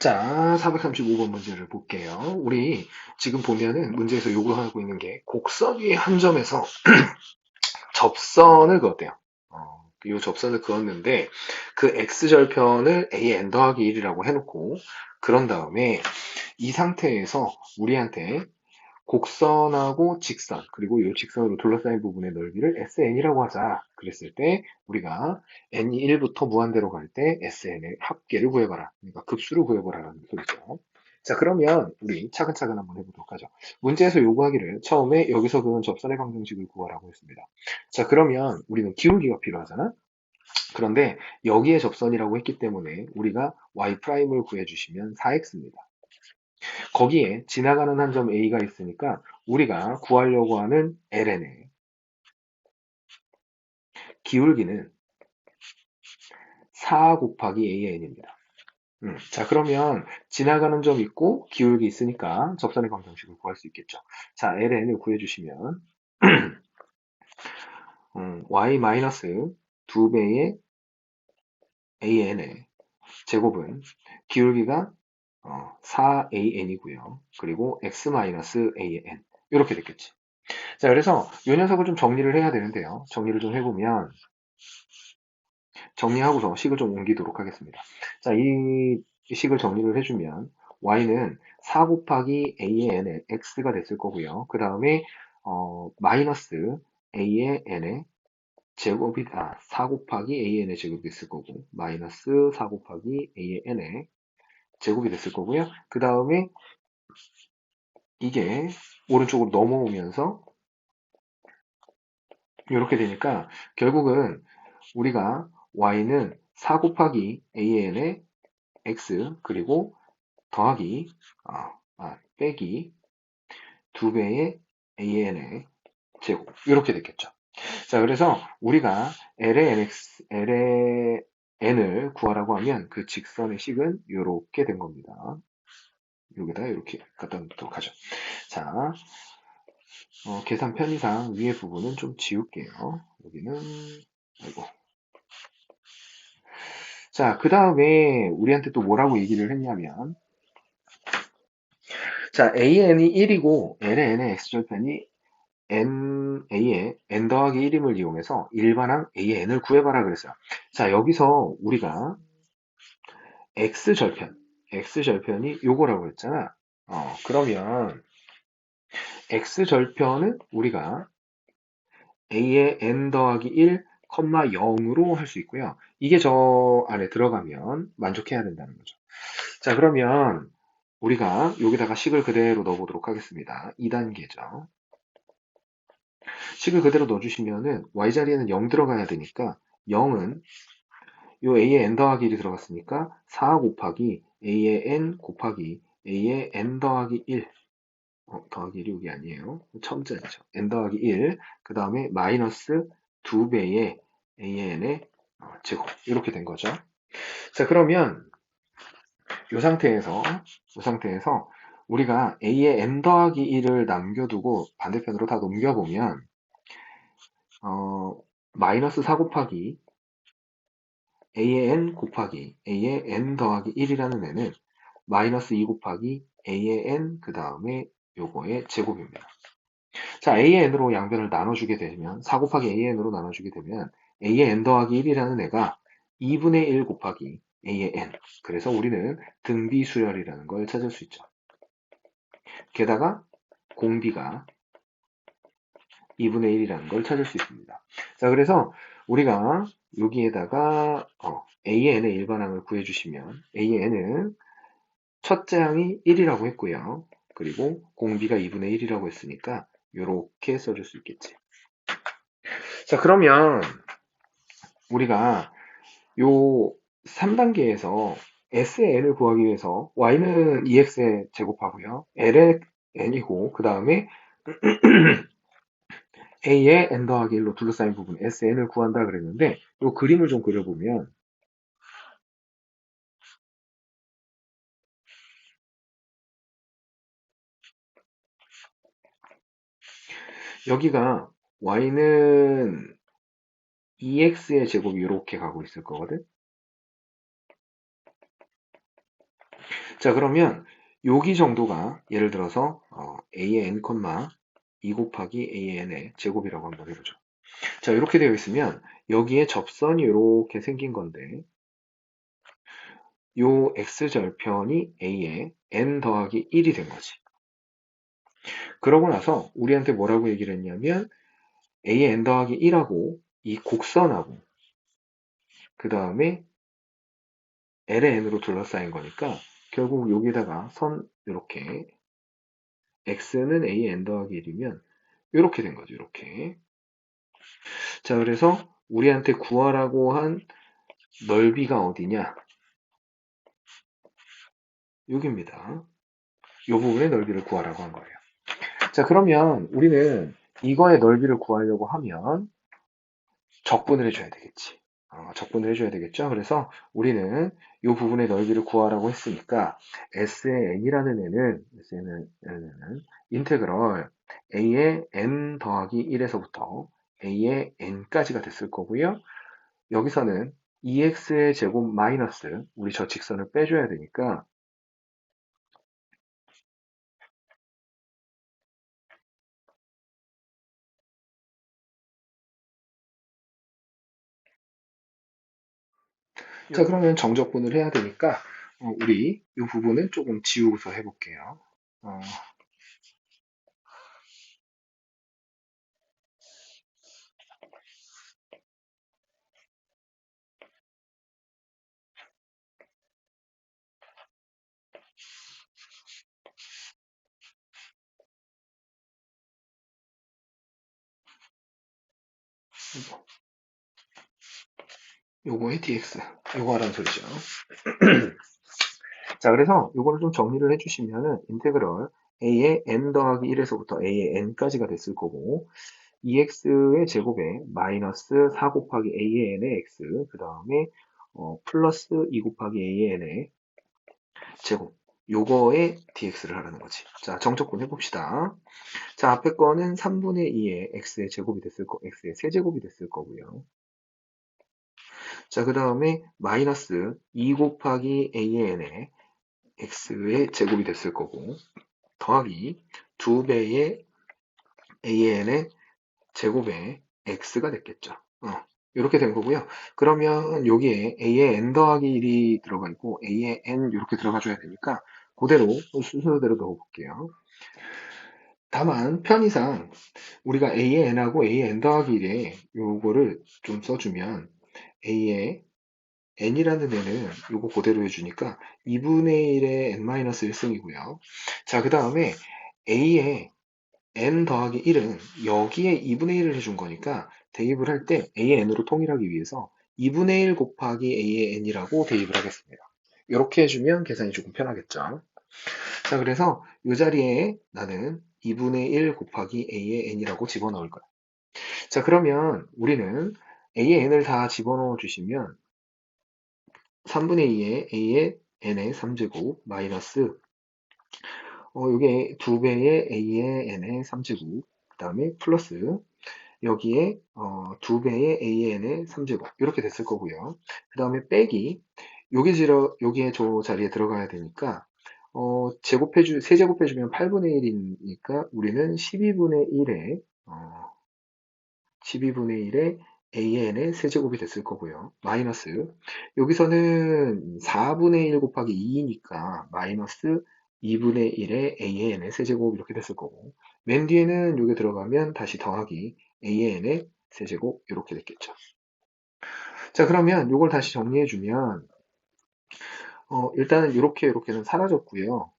자, 435번 문제를 볼게요. 우리 지금 보면은 문제에서 요구하고 있는 게 곡선 위의 한 점에서 접선을 그었대요. 이 접선을 그었는데 그 x절편을 an 더하기 1이라고 해놓고 그런 다음에 이 상태에서 우리한테 곡선하고 직선 그리고 이 직선으로 둘러싸인 부분의 넓이를 SN이라고 하자. 그랬을 때 우리가 n이 1부터 무한대로 갈 때 SN의 합계를 구해봐라. 그러니까 급수를 구해보라라는 소리죠. 자, 그러면 우리 차근차근 한번 해보도록 하죠. 문제에서 요구하기를 처음에 여기서 그은 접선의 방정식을 구하라고 했습니다. 자, 그러면 우리는 기울기가 필요하잖아. 그런데 여기에 접선이라고 했기 때문에 우리가 y'을 구해주시면 4x입니다. 거기에 지나가는 한 점 A가 있으니까 우리가 구하려고 하는 ln의 기울기는 4 곱하기 AN입니다. 자, 그러면 지나가는 점 있고 기울기 있으니까 접선의 방정식을 구할 수 있겠죠. 자, ln을 구해주시면 y 마이너스 2배의 AN의 제곱은 기울기가 4AN이고요. 그리고 x 마이너스 AN 이렇게 됐겠지. 자, 그래서 이 녀석을 좀 정리를 해야 되는데요. 정리를 좀 해보면 정리하고서 식을 좀 옮기도록 하겠습니다. 자, 이 식을 정리를 해주면 y는 4 곱하기 a의 n의 x가 됐을 거고요. 그 다음에 마이너스 a의 n의 제곱이 4 곱하기 a의 n의 제곱이 됐을 거고 마이너스 4 곱하기 a의 n의 제곱이 됐을 거고요. 그 다음에 이게 오른쪽으로 넘어오면서 이렇게 되니까 결국은 우리가 y는 4 곱하기 an의 x 그리고 더하기 빼기 2배의 an의 제곱 이렇게 됐겠죠. 자, 그래서 우리가 l의 n을 구하라고 하면 그 직선의 식은 이렇게 된 겁니다. 여기다 이렇게 갖다 놓도록 하죠. 자, 계산 편의상 위의 부분은 좀 지울게요. 여기는 아이고. 자, 그 다음에 우리한테 또 뭐라고 얘기를 했냐면 자, AN이 1이고 L의 N의 X절편이 A의 N 더하기 1임을 이용해서 일반항 A의 N을 구해봐라 그랬어요. 자, 여기서 우리가 X절편이 요거라고 했잖아. 그러면 X절편은 우리가 A의 N 더하기 1, 0으로 할 수 있고요. 이게 저 안에 들어가면 만족해야 된다는 거죠. 자, 그러면 우리가 여기다가 식을 그대로 넣어보도록 하겠습니다. 2단계죠. 식을 그대로 넣어주시면은 y자리에는 0 들어가야 되니까 0은 요 a의 n 더하기 1이 들어갔으니까 4 곱하기 a의 n 곱하기 a의 n 더하기 1 더하기 1이 여기 아니에요. 첨자죠. n 더하기 1, 그 다음에 마이너스 2배의 a의 n의 제곱 이렇게 된 거죠. 자, 그러면 이 상태에서 우리가 a의 n 더하기 1을 남겨두고 반대편으로 다 넘겨보면 마이너스 4 곱하기 a의 n 곱하기 a의 n 더하기 1이라는 애는 마이너스 2 곱하기 a의 n 그 다음에 요거의 제곱입니다. 자, a의 n으로 양변을 나눠주게 되면 4 곱하기 a의 n으로 나눠주게 되면 a의 n 더하기 1이라는 애가 2분의 1 곱하기 a의 n 그래서 우리는 등비수열이라는 걸 찾을 수 있죠. 게다가 공비가 2분의 1이라는 걸 찾을 수 있습니다. 자, 그래서 우리가 여기에다가 a의 n의 일반항을 구해주시면 a의 n은 첫째 항이 1이라고 했고요. 그리고 공비가 2분의 1이라고 했으니까 이렇게 써줄 수 있겠지. 자, 그러면 우리가 요 3단계에서 S의 n을 구하기 위해서 y는 2x에 제곱하고요. l의 n이고 그 다음에 a의 n 더하기 1로 둘러싸인 부분 Sn을 구한다 그랬는데 이 그림을 좀 그려보면 여기가 y는 2x의 제곱이 이렇게 가고 있을 거거든. 자, 그러면 여기 정도가 예를 들어서 a의 n, 2 곱하기 a의 n의 제곱이라고 한번 해보죠. 자, 이렇게 되어 있으면 여기에 접선이 이렇게 생긴 건데 요 x절편이 a의 n 더하기 1이 된 거지. 그러고 나서 우리한테 뭐라고 얘기를 했냐면 a의 n 더하기 1하고 이 곡선하고 그 다음에 l의 n으로 둘러싸인 거니까 결국 여기다가 선 이렇게 x는 a의 n 더하기 1이면 이렇게 된 거죠. 이렇게. 자, 그래서 우리한테 구하라고 한 넓이가 어디냐? 여기입니다. 이 부분의 넓이를 구하라고 한 거예요. 자, 그러면 우리는 이거의 넓이를 구하려고 하면 적분을 해줘야 되겠지. 적분을 해줘야 되겠죠. 그래서 우리는 이 부분의 넓이를 구하라고 했으니까 S의 N이라는 인테그럴 A의 N 더하기 1에서부터 A의 N까지가 됐을 거고요. 여기서는 2x의 제곱 마이너스 우리 저 직선을 빼줘야 되니까 자, 그러면 정적분을 해야 되니까 우리 이 부분은 조금 지우고서 해볼게요. 어, 요거의 dx 요거 하라는 소리죠. 자, 그래서 요거를 좀 정리를 해주시면은 인테그럴 a의 n 더하기 1에서부터 a의 n까지가 됐을 거고 2x의 제곱에 마이너스 4 곱하기 a의 n의 x 그 다음에 플러스 2 곱하기 a의 n의 제곱 요거의 dx를 하라는 거지. 자, 정적분 해봅시다. 자, 앞에 거는 3분의 2의 x의 제곱이 됐을 거, x의 세제곱이 됐을 거고요. 자, 그 다음에 마이너스 2 곱하기 a의 n의 x의 제곱이 됐을 거고 더하기 2배의 an의 제곱의 x가 됐겠죠. 이렇게 된 거고요. 그러면 여기에 a의 n 더하기 1이 들어가 있고 a의 n 이렇게 들어가 줘야 되니까 그대로 순서대로 넣어볼게요. 다만 편의상 우리가 a의 n하고 a의 n 더하기 1에 요거를 좀 써주면 a의 n이라는 애는 요거 그대로 해주니까 2분의 1의 n-1승이고요. 자, 그 다음에 a의 n 더하기 1은 여기에 2분의 1을 해준 거니까 대입을 할 때 a의 n으로 통일하기 위해서 2분의 1 곱하기 a의 n이라고 대입을 하겠습니다. 이렇게 해주면 계산이 조금 편하겠죠. 자, 그래서 이 자리에 나는 2분의 1 곱하기 a의 n이라고 집어넣을 거야. 자, 그러면 우리는 a의 n을 다 집어넣어 주시면 3분의 2의 a의 n의 3제곱 마이너스 요게 2배의 a의 n의 3제곱 그 다음에 플러스 여기에 2배의 an의 3제곱 이렇게 됐을 거고요. 그 다음에 빼기 여기에 저 자리에 들어가야 되니까 세제곱해주면 8분의 1이니까 우리는 12분의 1에 12분의 1의 an의 세제곱이 됐을 거고요. 마이너스 여기서는 4분의 1 곱하기 2이니까 마이너스 2분의 1의 an의 세제곱 이렇게 됐을 거고 맨 뒤에는 여기 들어가면 다시 더하기 an의 세제곱 이렇게 됐겠죠. 자, 그러면 이걸 다시 정리해주면 일단은 이렇게는 사라졌고요.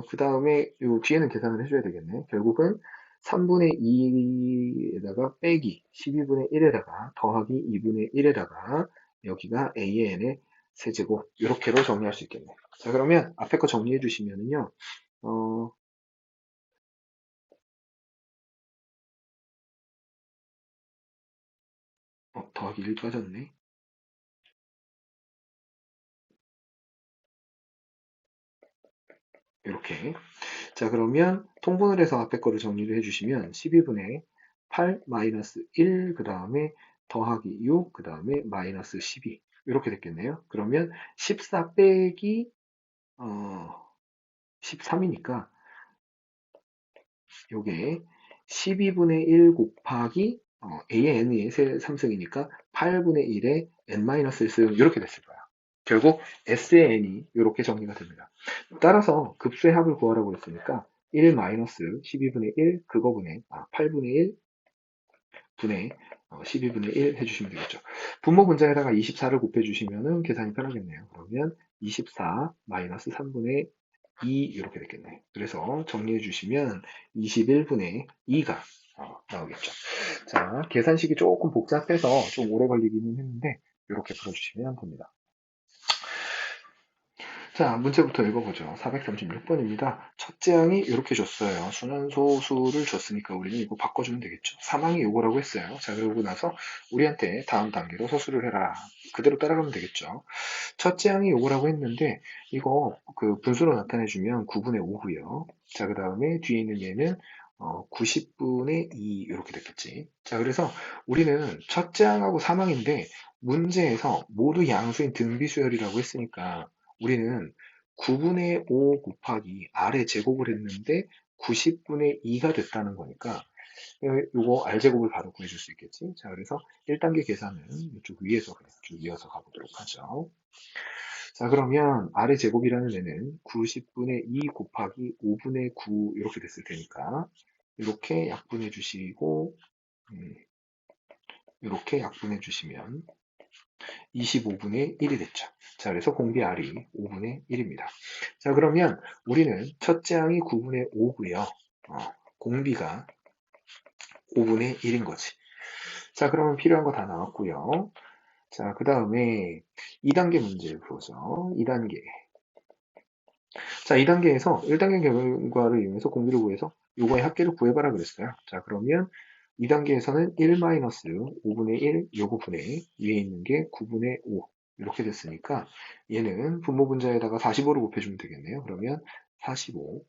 그 다음에 요 뒤에는 계산을 해줘야 되겠네. 결국은 3분의 2에다가 빼기 12분의 1에다가 더하기 2분의 1에다가 여기가 AN의 세제곱 이렇게로 정리할 수 있겠네. 자, 그러면 앞에 거 정리해 주시면은요. 어, 더하기 1 빠졌네. 이렇게. 자, 그러면 통분을 해서 앞에 거를 정리를 해주시면 12분의 8 마이너스 1, 그 다음에 더하기 6, 그 다음에 마이너스 12. 이렇게 됐겠네요. 그러면 14 빼기 13이니까 요게 12분의 1 곱하기 a의 n이 3승이니까 8분의 1에 n-1승 이렇게 됐을 거야. 결국 s의 n이 이렇게 정리가 됩니다. 따라서 급수의 합을 구하라고 했으니까 1 12분의 1 그거분의 8분의 1 분의 12분의 1 해주시면 되겠죠. 분모 분자에다가 24를 곱해주시면 계산이 편하겠네요. 그러면 24 마이너스 3분의 2 이렇게 됐겠네요. 그래서 정리해 주시면 21분의 2가 나오겠죠. 자, 계산식이 조금 복잡해서 좀 오래 걸리기는 했는데 이렇게 풀어주시면 됩니다. 자, 문제부터 읽어보죠. 436번입니다. 첫째 항이 이렇게 줬어요. 순환소수를 줬으니까 우리는 이거 바꿔주면 되겠죠. 3항이 요거라고 했어요. 자, 그러고 나서 우리한테 다음 단계로 소수를 해라. 그대로 따라가면 되겠죠. 첫째 항이 요거라고 했는데 이거 그 분수로 나타내주면 9분의 5고요. 자, 그 다음에 뒤에 있는 얘는 90분의 2 이렇게 됐겠지. 자, 그래서 우리는 첫째 항하고 3항인데 문제에서 모두 양수인 등비수열이라고 했으니까 우리는 9분의 5 곱하기 아래 제곱을 했는데 90분의 2가 됐다는 거니까 요거 R제곱을 바로 구해줄 수 있겠지. 자, 그래서 1단계 계산은 이쪽 위에서 그냥 쭉 이어서 가보도록 하죠. 자, 그러면 R의 제곱이라는 애는 90분의 2 곱하기 5분의 9 이렇게 됐을 테니까 이렇게 약분해 주시고 이렇게 약분해 주시면 25분의 1이 됐죠. 자, 그래서 공비 R이 5분의 1입니다. 자, 그러면 우리는 첫째 항이 9분의 5고요. 공비가 5분의 1인 거지. 자, 그러면 필요한 거 다 나왔고요. 자, 그 다음에 2단계 문제를 보죠. 2단계. 자, 2단계에서 1단계 결과를 이용해서 공비를 구해서 요거의 합계를 구해봐라 그랬어요. 자, 그러면 2단계에서는 1-5분의 1 요거 분의 위에 있는 게 9분의 5 이렇게 됐으니까 얘는 분모 분자에다가 45를 곱해주면 되겠네요. 그러면 45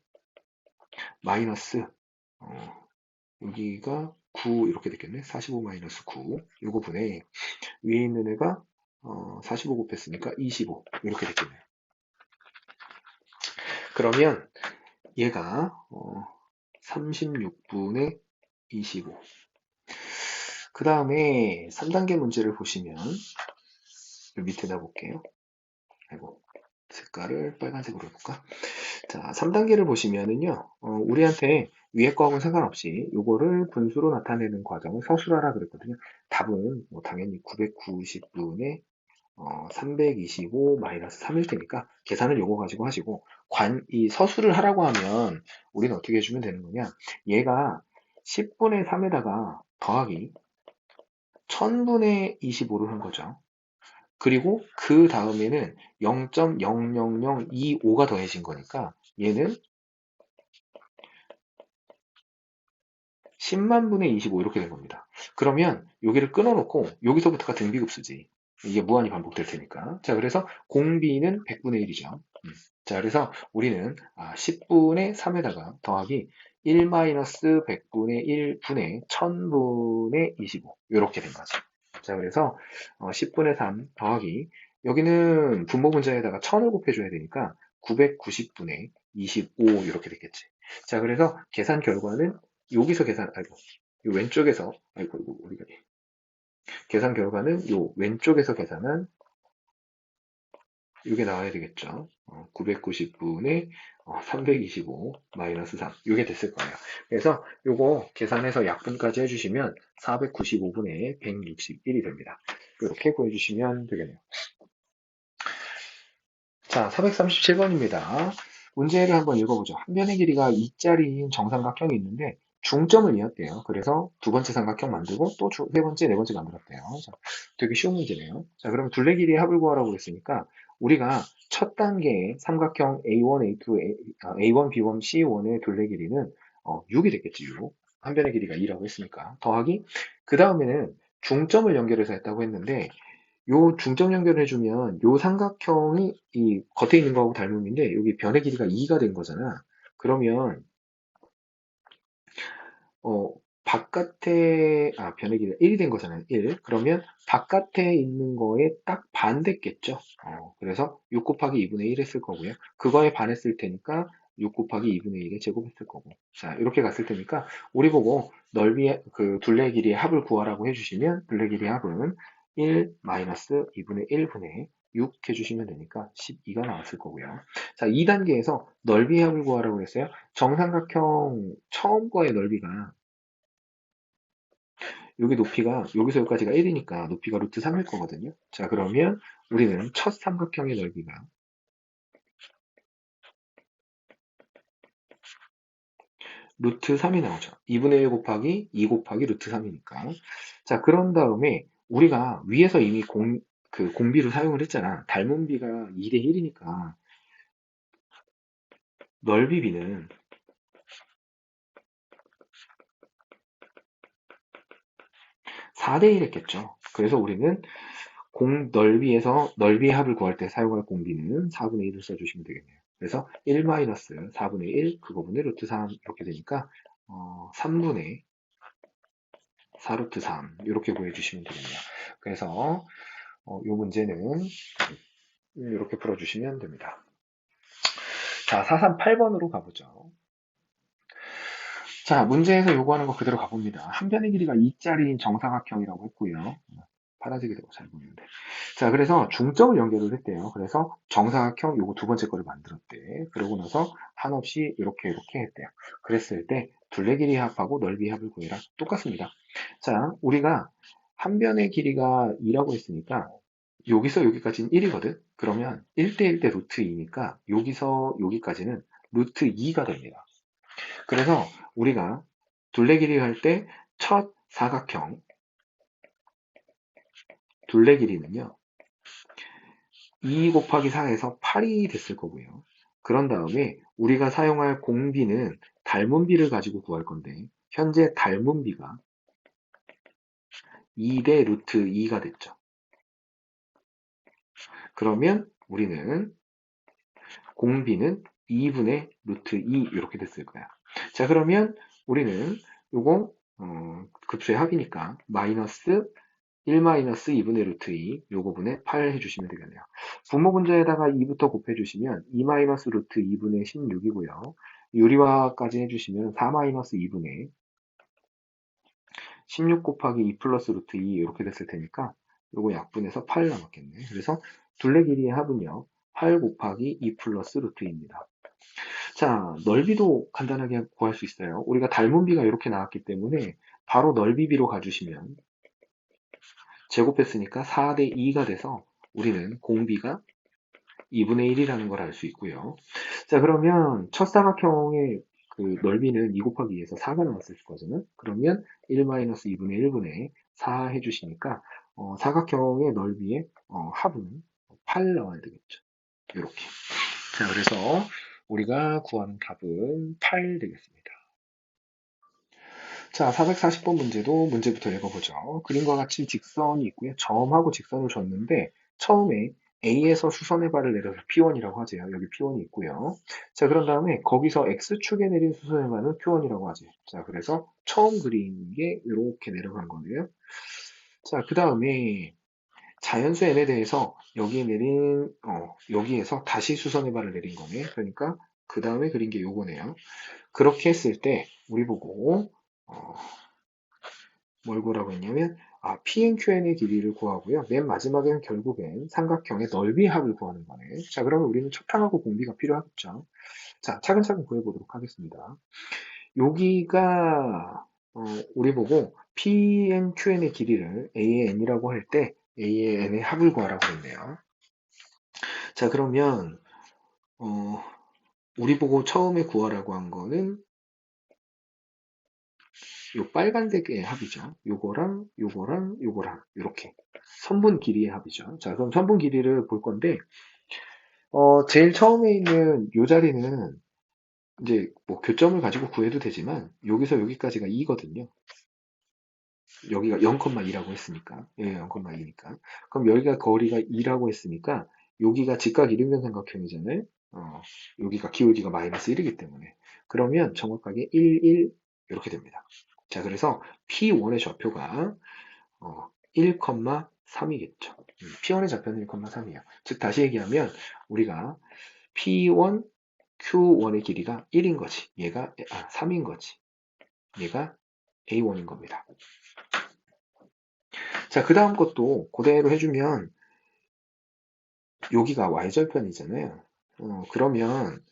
마이너스 여기가 9 이렇게 됐겠네. 45 마이너스 9 요거 분의 위에 있는 애가 45 곱했으니까 25 이렇게 됐겠네요. 그러면 얘가 36분의 25. 그 다음에 3단계 문제를 보시면 밑에다 볼게요. 아이고, 색깔을 빨간색으로 해볼까? 자, 3단계를 보시면은요, 우리한테 위에 거하고는 상관없이 요거를 분수로 나타내는 과정을 서술하라 그랬거든요. 답은 뭐 당연히 990분의 325 마이너스 3일 테니까 계산을 요거 가지고 하시고 이 서술을 하라고 하면 우리는 어떻게 해주면 되는 거냐? 얘가 10분의 3에다가 더하기 1000분의 25를 한 거죠. 그리고 그 다음에는 0.00025가 더해진 거니까 얘는 10만 분의 25 이렇게 된 겁니다. 그러면 여기를 끊어놓고 여기서부터가 등비급수지. 이게 무한히 반복될 테니까. 자, 그래서 공비는 100분의 1이죠. 자, 그래서 우리는 10분의 3에다가 더하기 1-100분의 1분의 1000분의 25 이렇게 된 거죠. 자, 그래서 10분의 3 더하기 여기는 분모 분자에다가 1000을 곱해줘야 되니까 990분의 25 이렇게 됐겠지. 자, 그래서 계산 결과는 여기서 아이고, 요 왼쪽에서, 아이고, 우리가 계산 결과는 요 왼쪽에서 계산한 이게 나와야 되겠죠. 990분의 325 마이너스 3 이게 됐을 거예요. 그래서 요거 계산해서 약분까지 해주시면 495분의 161이 됩니다. 이렇게 구해주시면 되겠네요. 자, 437번입니다. 문제를 한번 읽어보죠. 한 변의 길이가 2짜리인 정삼각형이 있는데 중점을 이었대요. 그래서 두 번째 삼각형 만들고 또 세 번째, 네 번째 만들었대요. 자, 되게 쉬운 문제네요. 자, 그럼 둘레 길이의 합을 구하라고 했으니까 우리가 첫 단계의 삼각형 A1, A2, A1, B1, C1의 둘레 길이는 6이 됐겠지, 6. 한 변의 길이가 2라고 했으니까. 더하기, 그 다음에는 중점을 연결해서 했다고 했는데 요 중점 연결해주면 요 삼각형이 이 겉에 있는 거하고 닮음인데 여기 변의 길이가 2가 된 거잖아. 그러면 바깥에, 변의 길이가 1이 된 거잖아요. 1. 그러면 바깥에 있는 거에 딱 반됐겠죠. 그래서 6 곱하기 2분의 1 했을 거고요. 그거에 반했을 테니까 6 곱하기 2분의 1의 제곱했을 거고. 자, 이렇게 갔을 테니까 우리 보고 둘레 길이의 합을 구하라고 해주시면 둘레 길이의 합은 1 마이너스 2분의 1분의 6 해주시면 되니까 12가 나왔을 거고요. 자, 2단계에서 넓이의 합을 구하라고 했어요. 정삼각형 처음 거의 넓이가 여기 높이가 여기서 여기까지가 1이니까 높이가 루트 3일 거거든요. 자, 그러면 우리는 첫 삼각형의 넓이가 루트 3이 나오죠. 2분의 1 곱하기 2 곱하기 루트 3이니까. 자, 그런 다음에 우리가 위에서 이미 공비를 사용을 했잖아. 닮은 비가 2대 1이니까 넓이 비는 4대 1 했겠죠. 그래서 우리는 넓이에서 넓이의 합을 구할 때 사용할 공비는 4분의 1을 써주시면 되겠네요. 그래서 1 마이너스 4분의 1 그거분의 루트 3 이렇게 되니까 3분의 4 루트 3 이렇게 구해주시면 되겠네요. 그래서 이 문제는 이렇게 풀어주시면 됩니다. 자, 438번으로 가보죠. 자, 문제에서 요구하는 거 그대로 가봅니다. 한 변의 길이가 2짜리인 정사각형이라고 했고요. 파란색이 되고 잘 보이는데. 자, 그래서 중점을 연결을 했대요. 그래서 정사각형 요거 두 번째 거를 만들었대. 그러고 나서 한없이 이렇게 했대요. 그랬을 때 둘레 길이 합하고 넓이 합을 구해라. 똑같습니다. 자, 우리가 한 변의 길이가 2라고 했으니까 여기서 여기까지는 1이거든. 그러면 1대 1대 루트 2니까 여기서 여기까지는 루트 2가 됩니다. 그래서 우리가 둘레 길이 할 때 첫 사각형 둘레 길이는요. 2 곱하기 4에서 8이 됐을 거고요. 그런 다음에 우리가 사용할 공비는 닮은 비를 가지고 구할 건데 현재 닮은 비가 2대 루트 2가 됐죠. 그러면 우리는 공비는 2분의 루트 2 이렇게 됐을 거야. 자, 그러면 우리는 요거 급수의 합이니까 마이너스 1 마이너스 2분의 루트 2 요거분의 8 해주시면 되겠네요. 분모 분자에다가 2부터 곱해주시면 2 마이너스 루트 2분의 16이고요. 유리화까지 해주시면 4 마이너스 2분의 16 곱하기 2 플러스 루트 2 이렇게 됐을 테니까 요거 약분해서 8 남았겠네. 그래서 둘레 길이의 합은요. 8 곱하기 2 플러스 루트 2입니다. 자, 넓이도 간단하게 구할 수 있어요. 우리가 닮은 비가 이렇게 나왔기 때문에 바로 넓이비로 가주시면 제곱했으니까 4대 2가 돼서 우리는 공비가 2분의 1이라는 걸 알 수 있고요. 자, 그러면 첫 사각형의 그 넓이는 2 곱하기 2에서 4가 나왔을 거잖아요. 그러면 1-2분의 1분의 4 해주시니까 사각형의 넓이의 합은 8 나와야 되겠죠. 이렇게. 자, 그래서 우리가 구하는 답은 8 되겠습니다. 자, 440번 문제도 문제부터 읽어보죠. 그림과 같이 직선이 있고요. 점하고 직선을 줬는데 처음에 A에서 수선의 발을 내려서 P1이라고 하죠. 여기 P1이 있고요. 자, 그런 다음에 거기서 X축에 내린 수선의 발은 Q1이라고 하죠. 자, 그래서 처음 그린 게 이렇게 내려간 거예요. 자, 그 다음에 자연수 N에 대해서 여기에서 다시 수선의 발을 내린 거네. 그러니까 그 다음에 그린 게 요거네요. 그렇게 했을 때 우리 보고 뭘 구하라고 했냐면 PNQN의 길이를 구하고요. 맨 마지막에는 결국엔 삼각형의 넓이 합을 구하는 거네. 자, 그러면 우리는 척탕하고 공비가 필요하겠죠. 자, 차근차근 구해보도록 하겠습니다. 여기가 우리 보고 PNQN의 길이를 A의 N이라고 할 때 A의 N의 합을 구하라고 했네요. 자, 그러면 우리 보고 처음에 구하라고 한 거는 요 빨간색의 합이죠. 요거랑 이렇게 선분 길이의 합이죠. 자, 그럼 선분 길이를 볼 건데 제일 처음에 있는 요 자리는 이제 뭐 교점을 가지고 구해도 되지만 여기서 여기까지가 2거든요. 여기가 0,2라고 했으니까 0,2니까 그럼 여기가 거리가 2라고 했으니까 여기가 직각 이등변 삼각형이잖아요. 여기가 기울기가 마이너스 1이기 때문에 그러면 정확하게 1, 1 이렇게 됩니다. 자, 그래서 P1의 좌표가 1,3이겠죠. P1의 좌표는 1,3이에요. 즉, 다시 얘기하면 우리가 P1, Q1의 길이가 1인 거지. 얘가 3인 거지. 얘가 A1인 겁니다. 자, 그 다음 것도 그대로 해주면 여기가 Y절편이잖아요. 그러면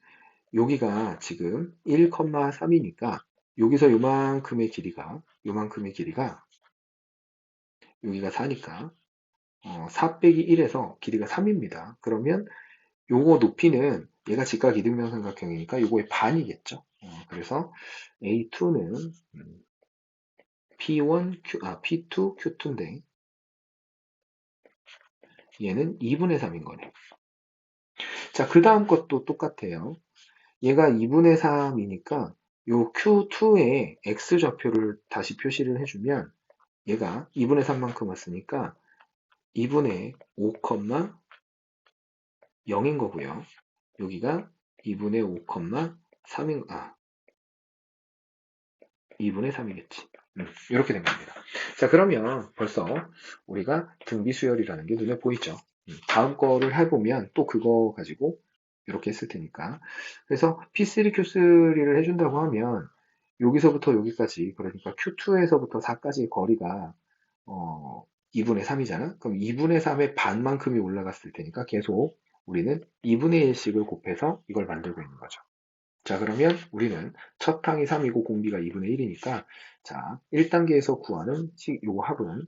여기가 지금 1,3이니까 여기서 요만큼의 길이가 여기가 4니까 4 빼기 1에서 길이가 3입니다. 그러면 요거 높이는 얘가 직각 이등변 삼각형이니까 요거의 반이겠죠. 그래서 A2는 P1, P2, Q2인데 얘는 2분의 3인 거네. 자, 그 다음 것도 똑같아요. 얘가 2분의 3이니까 요 Q2의 X좌표를 다시 표시를 해주면 얘가 2분의 3만큼 왔으니까 2분의 5,0인 거고요. 여기가 2분의 5,3인, 2분의 3이겠지. 이렇게 된 겁니다. 자, 그러면 벌써 우리가 등비수열이라는 게 눈에 보이죠. 다음 거를 해보면 또 그거 가지고 이렇게 했을 테니까. 그래서 P3, Q3를 해준다고 하면 여기서부터 여기까지, 그러니까 Q2에서부터 4까지의 거리가 2분의 3이잖아. 그럼 2분의 3의 반만큼이 올라갔을 테니까 계속 우리는 2분의 1씩을 곱해서 이걸 만들고 있는 거죠. 자, 그러면 우리는 첫 항이 3이고 공비가 2분의 1이니까, 자, 1단계에서 구하는 요 합은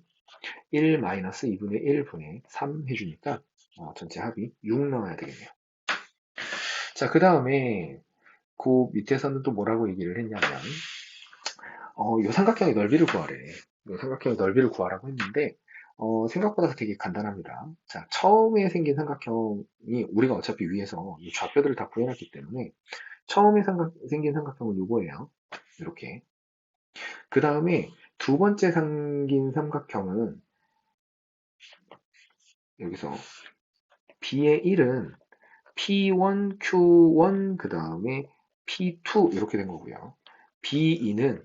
1-2분의 1분의 3 해주니까, 전체 합이 6 나와야 되겠네요. 자, 그 다음에, 그 밑에서는 또 뭐라고 얘기를 했냐면, 요 삼각형의 넓이를 구하래. 요 삼각형의 넓이를 구하라고 했는데, 생각보다 되게 간단합니다. 자, 처음에 생긴 삼각형이 우리가 어차피 위에서 이 좌표들을 다 구해놨기 때문에, 처음에 생긴 삼각형은 요거예요. 이렇게. 그 다음에 두 번째 생긴 삼각형은 여기서 B의 1은 P1, Q1, 그 다음에 P2 이렇게 된 거고요. B2는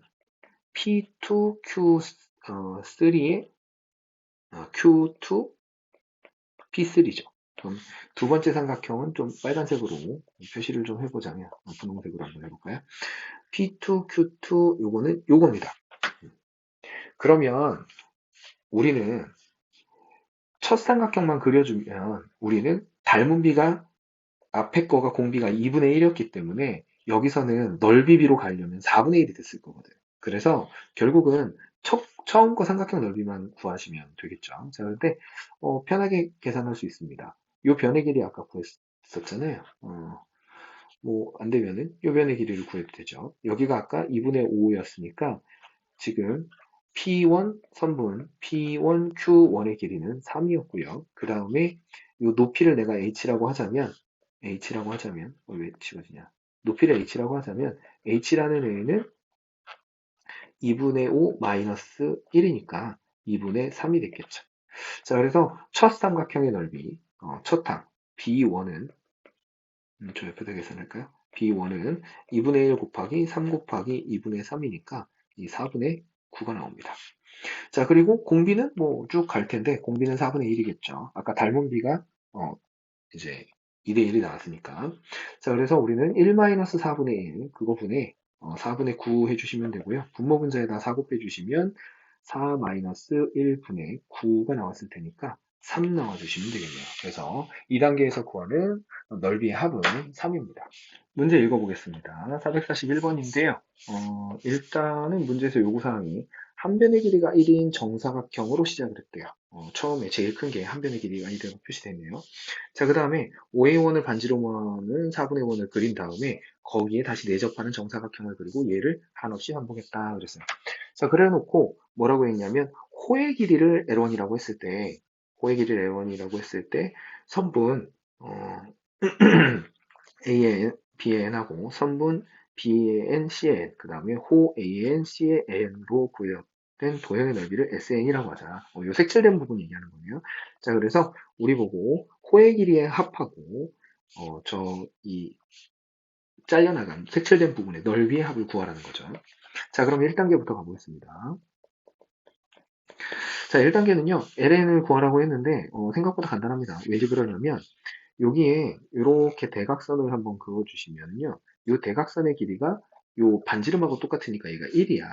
P2, Q3의 Q2, P3죠. 그럼 두 번째 삼각형은 좀 빨간색으로 표시를 좀 해보자면 분홍색으로 한번 해볼까요? P2, Q2 요거는 요겁니다. 그러면 우리는 첫 삼각형만 그려주면 우리는 닮은 비가 앞에 거가 공비가 2분의 1이었기 때문에 여기서는 넓이 비로 가려면 4분의 1이 됐을 거거든. 그래서 결국은 처음 거 삼각형 넓이만 구하시면 되겠죠. 자, 그런데 편하게 계산할 수 있습니다. 이 변의 길이 아까 구했었잖아요. 뭐 안 되면은 이 변의 길이를 구해도 되죠. 여기가 아까 2분의 5였으니까 지금 P1 선분 P1Q1의 길이는 3이었고요. 그 다음에 이 높이를 내가 H라고 하자면 왜 지워지냐? 높이를 H라고 하자면 H라는 애는 2분의 5 마이너스 1이니까 2분의 3이 됐겠죠. 자, 그래서 첫 삼각형의 넓이, 첫 항 B1은 저 옆에다 계산할까요? B1은 2분의 1 곱하기 3 곱하기 2분의 3이니까 이 4분의 9가 나옵니다. 자, 그리고 공비는 뭐 쭉 갈 텐데 공비는 4분의 1이겠죠. 아까 닮은 비가 이제 2대 1이 나왔으니까. 자, 그래서 우리는 1-4분의 1 그거 분의 4분의 9 해주시면 되고요. 분모 분자에다 4 곱해주시면 4-1분의 9가 나왔을 테니까 3 나와주시면 되겠네요. 그래서 2단계에서 구하는 넓이의 합은 3입니다. 문제 읽어보겠습니다. 441번인데요. 일단은 문제에서 요구사항이 한 변의 길이가 1인 정사각형으로 시작을 했대요. 처음에 제일 큰 게 한 변의 길이가 1이라고 표시되네요. 자, 그 다음에 5의 원을 반지로 모는 4분의 원을 그린 다음에 거기에 다시 내접하는 정사각형을 그리고 얘를 한없이 반복했다 그랬어요. 자, 그래 놓고 뭐라고 했냐면 호의 길이를 L1이라고 했을 때 선분 A의 N, B의 N하고 선분 B의 N, C의 N, 그 다음에 호 A의 N, C의 N로 구현된 도형의 넓이를 SN이라고 하자. 요 색칠된 부분 얘기하는 거네요. 자, 그래서 우리 보고 호의 길이의 합하고 이 잘려나간 색칠된 부분의 넓이의 합을 구하라는 거죠. 자, 그럼 1단계부터 가보겠습니다. 자, 1단계는요, ln을 구하라고 했는데, 생각보다 간단합니다. 왜지 그러냐면, 여기에 이렇게 대각선을 한번 그어주시면요, 이 대각선의 길이가 요 반지름하고 똑같으니까 얘가 1이야.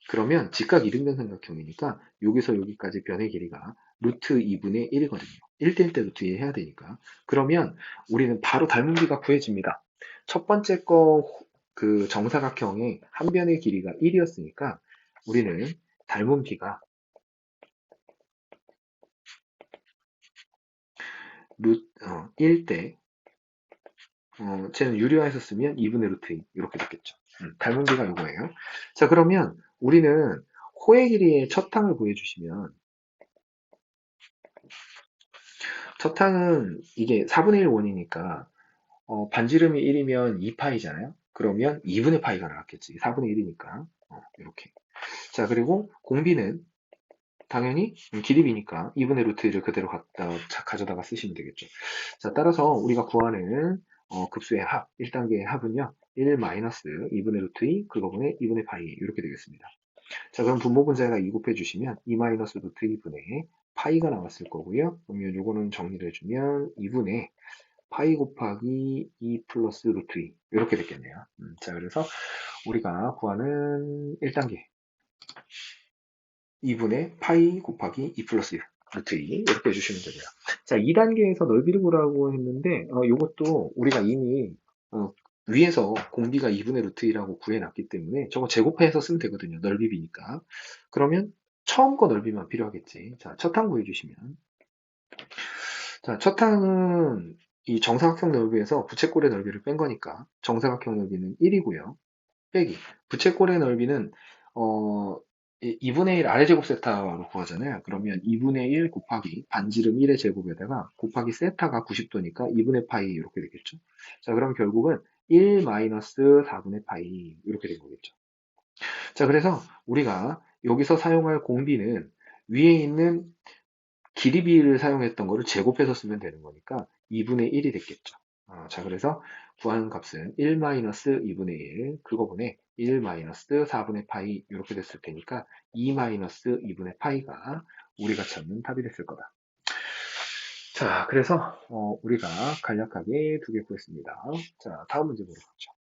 그러면 직각 이등변삼각형이니까 여기서 여기까지 변의 길이가 루트 2분의 1이거든요. 1대1 때 루트 2 해야 되니까. 그러면 우리는 바로 닮은비가 구해집니다. 첫 번째 거 그 정사각형의 한 변의 길이가 1이었으니까 우리는 닮은비가 1대 쟤는 유리화해서 쓰면 2분의 루트 2 이렇게 됐겠죠. 닮은비가 이거예요. 자, 그러면 우리는 호의 길이의 첫 항을 구해주시면 첫 항은 이게 4분의 1 원이니까 반지름이 1이면 2파이잖아요. 그러면 2분의 파이가 나왔겠지. 4분의 1이니까 이렇게. 자, 그리고 공비는 당연히 길이비니까 2분의 루트 1을 그대로 가져다가 쓰시면 되겠죠. 자, 따라서 우리가 구하는 급수의 합, 1단계의 합은요. 1 마이너스 2분의 루트 2, 그거분의 2분의 파이 이렇게 되겠습니다. 자, 그럼 분모분자에다 2 곱해주시면 2 마이너스 루트 2분의 파이가 나왔을 거고요. 그러면 요거는 정리를 해주면 2분의 파이 곱하기 2 플러스 루트 2 이렇게 됐겠네요. 자, 그래서 우리가 구하는 1단계 2분의 파이 곱하기 2 플러스 루트 2 이렇게 해주시면 되고요. 자, 2단계에서 넓이를 구라고 했는데 이것도 우리가 이미 어, 위에서 공비가 2분의 루트 2라고 구해놨기 때문에 저거 제곱해서 쓰면 되거든요. 넓이비니까. 그러면 처음 거 넓이만 필요하겠지. 자, 첫 항 구해주시면 자, 첫 항은 이 정사각형 넓이에서 부채꼴의 넓이를 뺀 거니까 정사각형 넓이는 1이고요. 빼기. 부채꼴의 넓이는 어, 2분의 1 아래 제곱 세타로 구하잖아요. 그러면 2분의 1 곱하기 반지름 1의 제곱에다가 곱하기 세타가 90도니까 2분의 파이 이렇게 되겠죠. 자, 그럼 결국은 1 마이너스 4분의 파이 이렇게 된 거겠죠. 자, 그래서 우리가 여기서 사용할 공비는 위에 있는 길이비를 사용했던 거를 제곱해서 쓰면 되는 거니까 2분의 1이 됐겠죠. 자, 그래서 구하는 값은 1 마이너스 2분의 1, 그거분의 1 마이너스 4분의 파이 이렇게 됐을 테니까 2 마이너스 2분의 파이가 우리가 찾는 답이 됐을 거다. 자, 그래서 우리가 간략하게 두 개 구했습니다. 자, 다음 문제 보러 가죠.